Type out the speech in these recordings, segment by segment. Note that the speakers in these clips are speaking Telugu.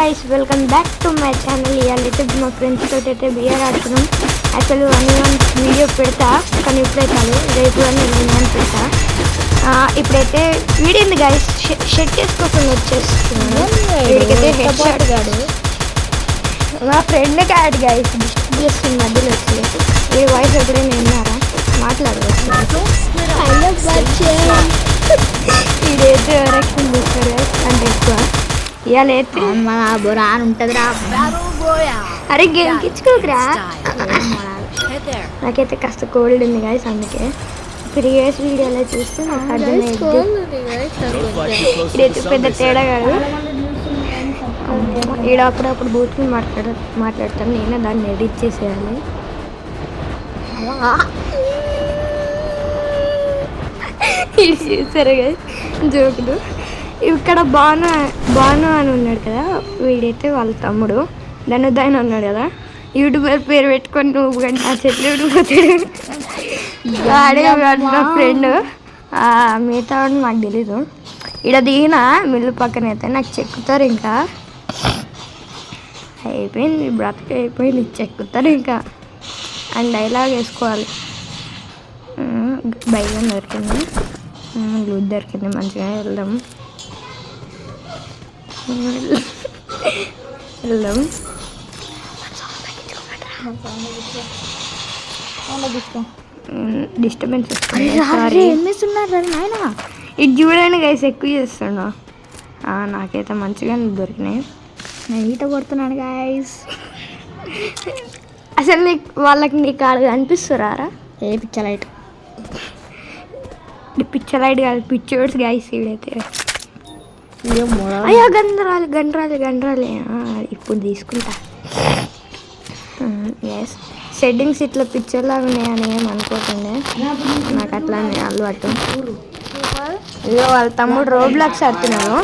guys, welcome back to my channel. ఇయాలైతే మా ఫ్రెండ్స్ తోటి అయితే బియర్ ఆడుతున్నాం. యాక్చువల్లీ 1 వీడియో పెడతా కానీ ఇప్పుడే కాదు, రేపు అని నేను పెడతా. ఇప్పుడైతే వీడింది గైస్, షెట్ చేసుకోకుండా వచ్చేస్తున్నాను. వీడికైతే హెడ్ షాట్ కాదు, మా ఫ్రెండ్ కాదు గైస్, చేస్తుంది మధ్యలో వచ్చి. ఈ వాయిస్ ఎప్పుడైనా విన్నారా? మాట్లాడవచ్చు. ఇదైతే ఎరక్షన్ చేస్తారు అంటే ఎక్కువ. ఇవాళైతే మన బొరా అని ఉంటుంది రా. అరే గేమ్ ఇచ్చుకోకరా, నాకైతే కాస్త కోల్డ్ ఉంది గాయస్, అందుకే ప్రీవియస్ వీడియోలో చూస్తే నాకు అర్థమైంది. ఇదైతే పెద్ద తేడా కాదు. ఈడ అప్పుడప్పుడు బూతులు మాట్లాడతాను, నేనే దాన్ని ఎడిట్ చేసేయాలి. ఇది చూసారు గాయస్ జోకులు. ఇక్కడ బాను అని ఉన్నాడు కదా, వీడైతే వాళ్ళ తమ్ముడు ధనుదాయన ఉన్నాడు కదా, యూట్యూబర్ పేరు పెట్టుకొని నువ్వు గంట ఆ చెట్లు ఊడిపోతాడు. వాడే నా ఫ్రెండ్, మిగతా వాడు నాకు తెలీదు. ఇక్కడ దిగిన మిల్లు పక్కన అయితే నాకు చెక్కుతారు, ఇంకా అయిపోయింది బ్రతక అయిపోయింది, చెక్కుతారు ఇంకా అండ్ డైలాగ్ వేసుకోవాలి. బైక్ దొరికింది, లూజ్ దొరికింది, మంచిగా వెళ్దాం. డిస్టర్బెన్స్ ఇది చూడండి గైస్, ఎక్కువ చేస్తున్నా. నాకైతే మంచిగా దొరికినాయి. నేను ఈత కొడుతున్నాను గైస్. అసలు వాళ్ళకి నీకు ఆడ అనిపిస్తున్నారా? ఏ పిచ్చలైట్ పిచ్చలైట్ కాదు, పిచ్చోడ్స్ గైస్. వీడైతే అయ్యో గండ్రాలి ఇప్పుడు తీసుకుంటా. ఎస్, సెట్టింగ్స్ ఇట్లా పిక్చర్లాగా ఉన్నాయని ఏం అనుకోకండి, నాకు అట్లానే అలవాటు. ఇదో వాళ్ళ తమ్ముడు రోబ్లాక్స్ ఆడుతున్నాను,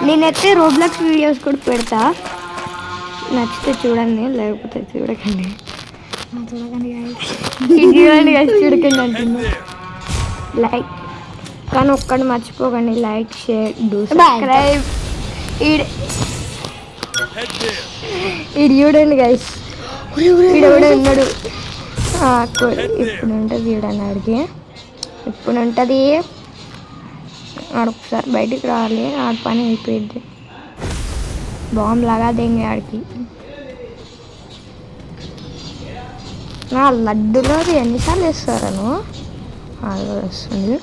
నేనైతే రోబ్లాక్స్ వీడియోస్ కూడా పెడతా, నచ్చితే చూడండి, లేకపోతే చూడకండి. చూడకండి అంటున్నా. లైక్ కానీ ఒక్కటి మర్చిపోకండి, లైక్, షేర్, డూ సబ్స్క్రైబ్. ఇది చూడండి గైస్, వీడు కూడా ఉన్నాడు. ఇప్పుడు ఉంటుంది వీడని అడిగి, ఇప్పుడు ఉంటుంది. ఆడొకసారి బయటికి రావాలి, ఆడ పని అయిపోయింది. బాంబు లాగా దేంగి ఆడికి. లడ్డులో ఎన్నిసార్లు వేస్తారను అది వస్తుంది.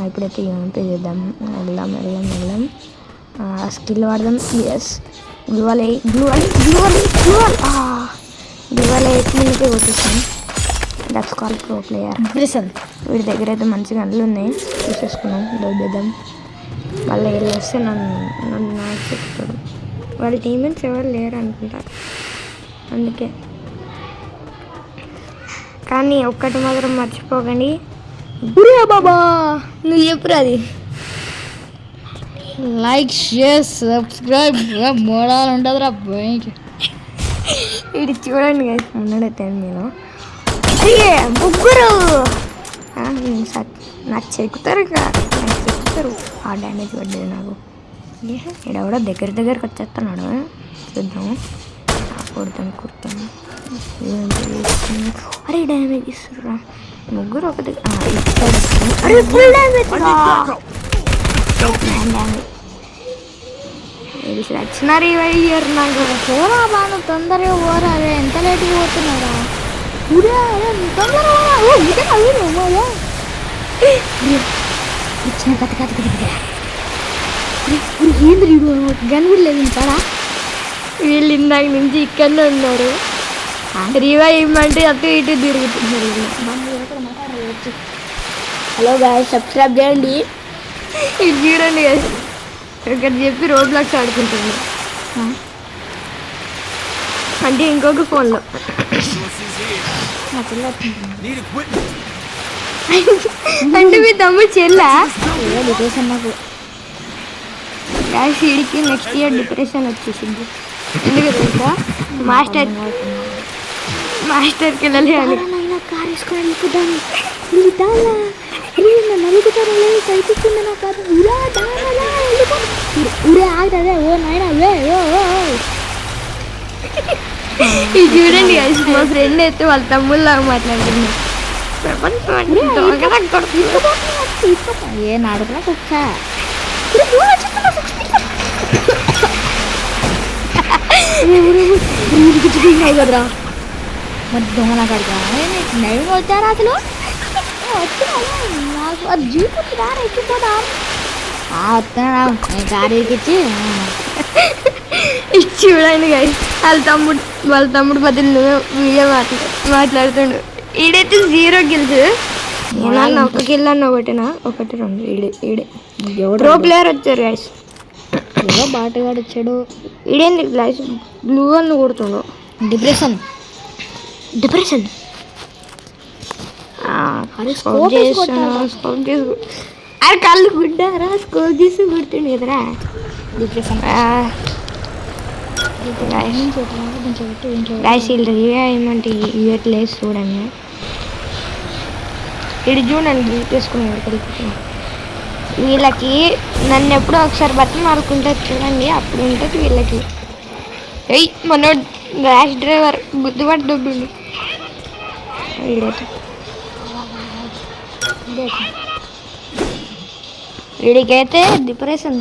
ఇప్పుడైతే యూనిపే చేద్దాం, వెళ్దాం. స్కిల్ వాడదాం. ఎస్, గ్లూవల్ ఎట్లయితే కొట్టేసాం. That's call pro player. వీడి దగ్గర అయితే మంచి గన్నులు ఉన్నాయి, చూసేసుకున్నాం. దొబ్బేద్దాం. మళ్ళీ వెళ్ళొస్తే నన్ను నాకు చెప్తాడు. వాళ్ళ టీమేట్స్ ఎవరు లేరు అనుకుంటారు, అందుకే. కానీ ఒక్కటి మాత్రం మర్చిపోకండి, బాబా నువ్వు చెప్పురా, అది లైక్, షేర్, సబ్స్క్రైబ్. మోడాలు ఉంటుంది రా బయట. ఇది చూడండి గైస్, ఉన్నాడైతే నేను. అయ్యే ముగ్గురు నాకు చెక్కుతారు, ఆ డ్యామేజ్ పడ్డది నాకు. ఇక్కడ కూడా దగ్గరికి వచ్చేస్తున్నాడు, చూద్దాము. కుడతాను. అరే డ్యామేజ్ ఇస్తురా ముగ్గురు ఒక దగ్గర. అరే ఫుల్ డ్యామేజ్ వచ్చినారు ఇయర్. నాకు పోరా బాను, తొందరగా పోరా. అదే ఎంత లేట్గా పోతున్నారా? ఏంద్రీ గన్ కూడా లేదు ఇంకాడా? వీళ్ళు ఇందాక నుంచి ఇక్కడనే ఉన్నారు. రివైవ్ ఇవ్వమంటే అటు ఇటు తిరుగుతున్నారు. హలో గాయ్స్, సబ్స్క్రైబ్ చేయండి. ఇది చూడండి గాయ్స్, ఇక్కడ చెప్పి రోబ్లాక్స్ ఆడుకుంటుంది అంటే ఇంకొక ఫోన్లో. అంటే మీ తమ్ముడు చెల్లా? గ్యాస్ వీడికి నెక్స్ట్ ఇయర్ డిప్రెషన్ వచ్చేసింది. ఎందుకు తెలుసా? మాస్టర్కి వెళ్ళాలి అని. కార్ వేసుకొని వెళ్ళిపోతాను. నలుగుతారు, కనిపిస్తుంది నా కారు. ఊరే ఆగుతుంది. ఓ నాయన, ఇది చూడండి guys, మా ఫ్రెండ్ అయితే వాళ్ళ తమ్ముళ్ళలాగా మాట్లాడుతుంది. ప్రపంచం అంటే దొంగలా కొడుతుంది. ఏ నడుపులా కుక్క కదరా మరి దొంగ నాకు అడగా నడుము వచ్చారా అసలు నాకు అది జీపుకి దారి ఎక్కిపోదా వస్తున్నా కారు ఎక్కిచ్చి ఇది చూడండి guys, వాళ్ళ తమ్ముడు బదులు వీడియో మాట్లాడుతుండు. ఈడైతే 0 కిల్స్. ఏమన్నా ఒక కిల్ అన్న ఒకటినా, 1 2 ఈడే ప్రో ప్లేయర్ వచ్చారు guys. ఏదో బాటగాడు వచ్చాడు. ఈడేంది గ్లాస్ బ్లూ అని కొడుతుండు. డిప్రెషన్ అరే కళ్ళు గుడ్డారా, స్కోప్ చేసి గుర్తుండు కదరా. డిప్రెషన్ రైస్ ఏమంటే ఇవ్వట్లేదు చూడండి. ఇటు చూడండి తీసుకున్నాడు. వీళ్ళకి నన్ను ఎప్పుడో ఒకసారి బట్టలు మారుకుంటారు చూడండి, అప్పుడు ఉంటుంది వీళ్ళకి. ఎయ్ మనోడు ర్యాష్ డ్రైవర్ గుద్దుబాటు డబ్బులు. వీడికైతే డిప్రెషన్.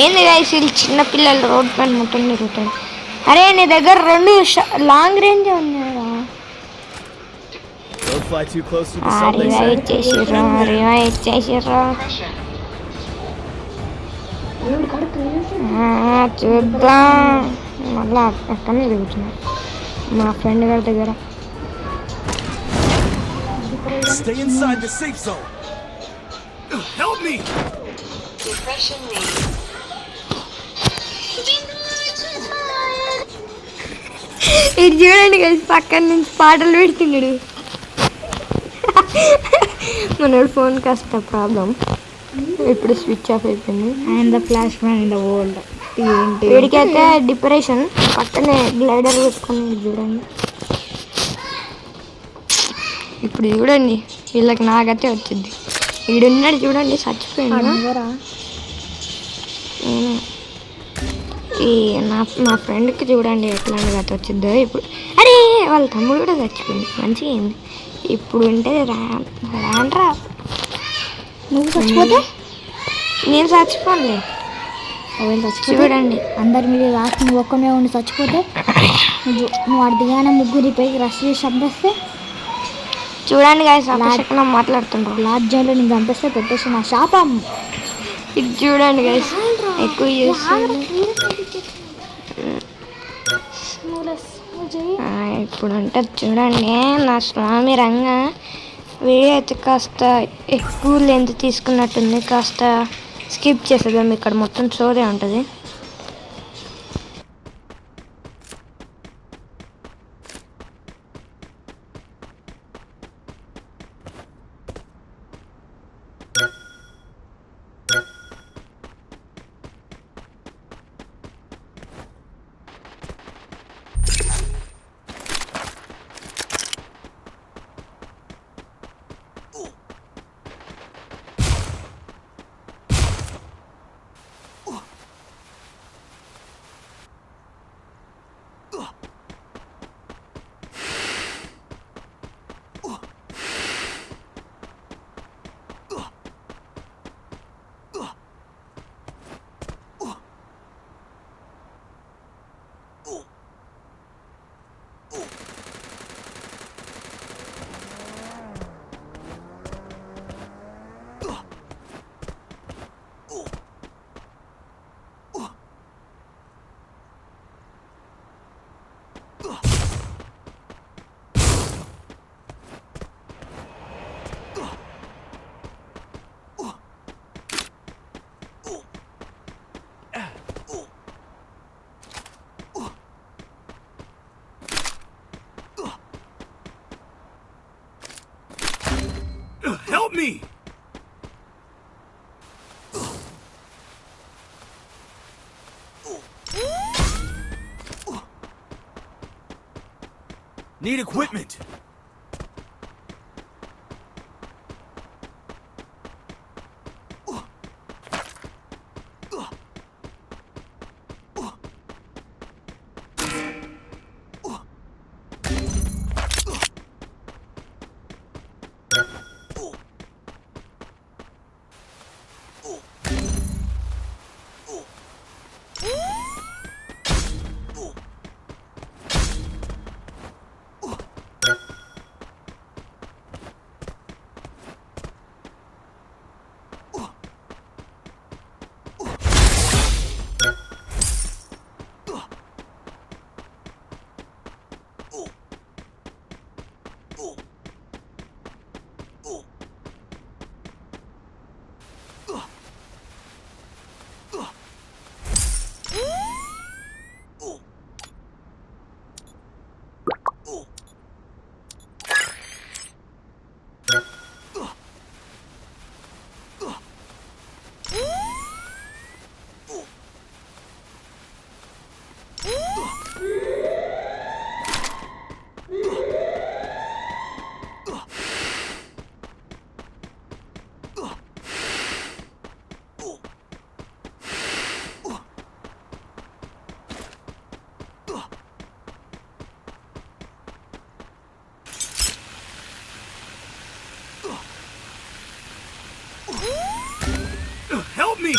ఏంది guys, వీళ్ళు చిన్నపిల్లలు రోడ్ పైన మొత్తం తిరుగుతాడు. అరే నీ దగ్గర 2 లాంగ్ రేంజ్ ఉన్నాయా? రివైవ్ చేసిర్రా. చూద్దాం. మళ్ళా అక్కడనే తిరుగుతున్నా మా ఫ్రెండ్ గారి దగ్గర. Stay inside the safe zone. Help me. ఇది చూడండి కలిసి పక్కన నుంచి పాటలు పెడుతున్నాడు. మనోడు ఫోన్ కాస్త ప్రాబ్లం, ఇప్పుడు స్విచ్ ఆఫ్ అయిపోయింది. And the flash man in the world. వీడికైతే డిప్రెషన్. పక్కనే గ్లైడర్ పెట్టుకుని చూడండి. ఇప్పుడు చూడండి వీళ్ళకి నాకైతే వచ్చింది. వీడున్నాడు చూడండి, చచ్చిపోయాడు. మా ఫ్రెండ్కి చూడండి ఎట్లా గత వచ్చిందో. ఇప్పుడు అరే వాళ్ళ తమ్ముడు కూడా చచ్చిపోయింది, మంచిగా అయింది. ఇప్పుడు ఉంటే రానరా. నువ్వు చచ్చిపోతే నేను చచ్చిపోనులే. చూడండి అందరి మీద రాసి నువ్వు ఒక్కమే ఉండి చచ్చిపోతే నువ్వు అడిగానే 3 పైకి రష్ చేసి చంపేస్తే చూడండి guys, అపశకునం మాట్లాడుతుండ్రు. లాస్ట్ జైల్లో నీకు చంపేస్తే పెట్టేసి నా శాపం. ఇది చూడండి guys, ఎక్కువ ఇప్పుడు ఉంటుంది చూడండి. నా స్వామి రంగ వీడియో అయితే కాస్త ఎక్కువ లెంత్ తీసుకున్నట్టుంది, కాస్త స్కిప్ చేసేద్దాం. ఇక్కడ మొత్తం సోదే ఉంటుంది. Help me. Need equipment. me!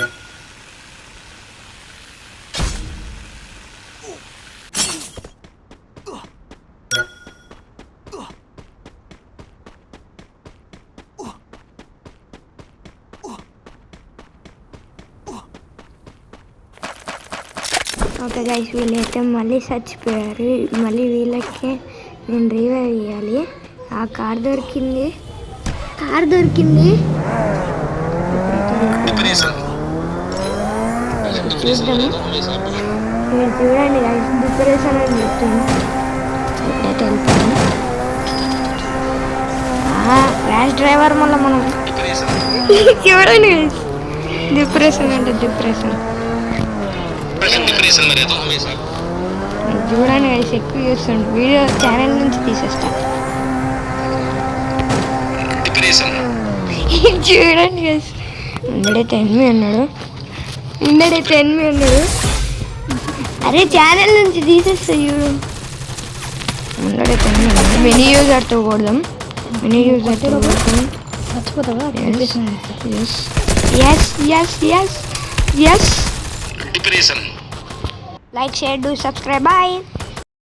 Okay guys, వీళ్ళైతే మళ్ళీ చచ్చిపోయారు. మళ్ళీ వీళ్ళకే నేను రివైవ్ చేయాలి. ఆ కార్ దొరికింది. చూద్దాము. మీరు చూడండి గైస్, డిప్రెషన్ అని చెప్తాను. ఎప్పుడైతే వెళ్తాను ర్యాష్ డ్రైవర్ మళ్ళీ మనం చూడండి గైస్, డిప్రెషన్ అంటే డిప్రెషన్ చూడండి గైస్, ఎక్కువ చూస్తాను. వీడియో ఛానల్ నుంచి తీసేస్తా. చూడండి గైస్, 110 అన్నాడు. అరే ఛానల్ నుంచి తీసేస్తా చూడు. 110 మినీ యూజర్తో కొడదాం. చచ్చిపోతావా? Yes. Like, share, do subscribe. Bye.